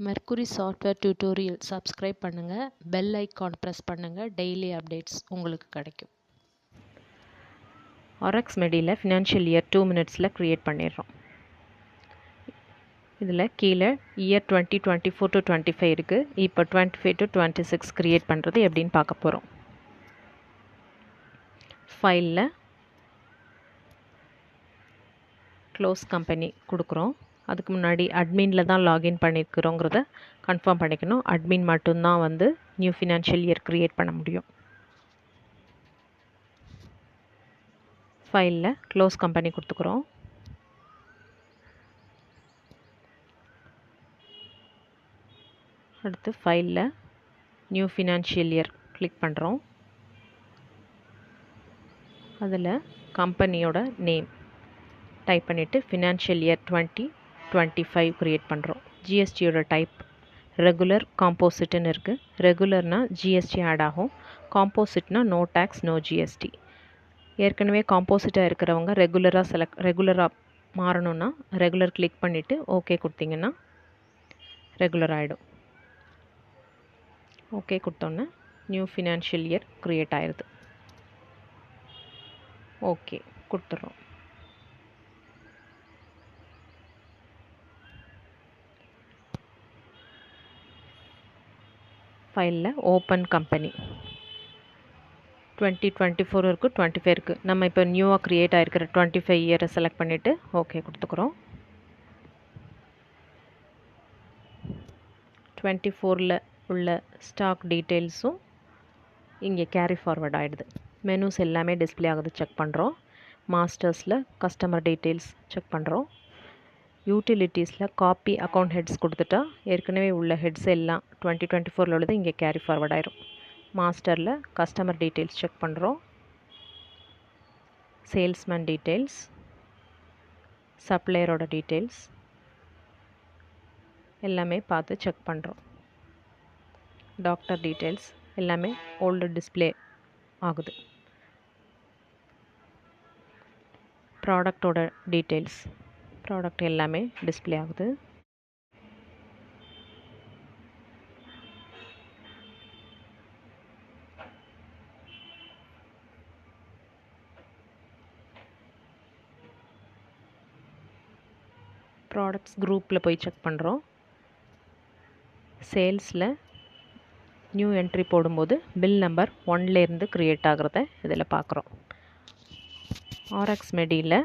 Mercury software tutorial subscribe பண்ணுங்கள், bell icon press பண்ணுங்கள். Daily updates உங்களுக்கு கிடைக்கும். ஆர்எக்ஸ் மெடியில் ஃபினான்ஷியல் இயர் 2 மினிட்ஸில் க்ரியேட் பண்ணிடுறோம். இதில் கீழே இயர் 2024 to 25 இருக்குது. இப்போ 25 to 26 க்ரியேட் பண்ணுறது எப்படின்னு பார்க்க போகிறோம். ஃபைலில் க்ளோஸ் கம்பெனி கொடுக்குறோம். அதுக்கு முன்னாடி அட்மினில் தான் லாகின் பண்ணியிருக்கிறோங்கிறத கன்ஃபார்ம் பண்ணிக்கணும். அட்மின் மட்டும்தான் வந்து நியூ ஃபினான்ஷியல் இயர் க்ரியேட் பண்ண முடியும். ஃபைலில் க்ளோஸ் கம்பெனி கொடுத்துக்குறோம். அடுத்து ஃபைலில் நியூ ஃபினான்ஷியல் இயர் கிளிக் பண்ணுறோம். அதில் கம்பெனியோட நேம் டைப் பண்ணிவிட்டு ஃபினான்ஷியல் இயர் 2025 க்ரியேட் பண்ணுறோம். ஜிஎஸ்டியோட டைப் ரெகுலர் காம்போசிட்னு இருக்குது. ரெகுலர்னால் ஜிஎஸ்டி ஆட் ஆகும், காம்போசிட்னா நோ டேக்ஸ் நோ ஜிஎஸ்டி. ஏற்கனவே காம்போசிட்டாக இருக்கிறவங்க ரெகுலராக மாறணுன்னா ரெகுலர் கிளிக் பண்ணிவிட்டு ஓகே கொடுத்தீங்கன்னா ரெகுலர் ஆகிடும். ஓகே கொடுத்தோன்னே நியூ ஃபினான்ஷியல் இயர் க்ரியேட் ஆயிடுது. ஓகே கொடுத்துட்றோம். ஃபைலில் ஓப்பன் கம்பெனி 2024 இருக்குது, 25 இருக்குது. நம்ம இப்போ நியூவாக க்ரியேட் ஆகிருக்கிற 25 இயரை செலக்ட் பண்ணிவிட்டு ஓகே கொடுத்துக்குறோம். 24ல் உள்ள ஸ்டாக் டீட்டெயில்ஸும் இங்கே கேரி ஃபார்வர்ட் ஆகிடுது. மெனூஸ் எல்லாமே டிஸ்பிளே ஆகுது, செக் பண்ணுறோம். மாஸ்டர்ஸில் கஸ்டமர் டீட்டெயில்ஸ் செக் பண்ணுறோம். யூட்டிலிட்டிஸில் காப்பி அக்கௌண்ட் ஹெட்ஸ் கொடுத்துட்டா ஏற்கனவே உள்ள ஹெட்ஸ் எல்லாம் 2024 உள்ளது இங்கே கேரி ஃபார்வர்ட் ஆயிரும். மாஸ்டரில் கஸ்டமர் டீட்டெயில்ஸ் செக் பண்ணுறோம். சேல்ஸ்மேன் டீட்டெயில்ஸ், சப்ளையரோட டீட்டெயில்ஸ் எல்லாமே பார்த்து செக் பண்ணுறோம். டாக்டர் டீட்டெயில்ஸ் எல்லாமே ஓல்டு டிஸ்பிளே ஆகுது. ப்ராடக்டோட டீட்டெயில்ஸ், ப்ராடக்ட் எல்லாமே டிஸ்பிளே ஆகுது. ப்ராடக்ட்ஸ் குரூப்பில் போய் செக் பண்ணுறோம். சேல்ஸில் நியூ என்ட்ரி போடும்போது பில் நம்பர் 1லேருந்து க்ரியேட் ஆகிறத இதில் பார்க்குறோம். ஆர்எக்ஸ் மெடியில்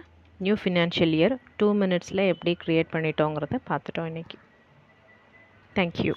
நியூ ஃபினான்ஷியல் இயர் 2 மினிட்ஸில் எப்படி க்ரியேட் பண்ணிட்டோங்கிறத பார்த்துட்டோம் இன்றைக்கி. தேங்க்யூ.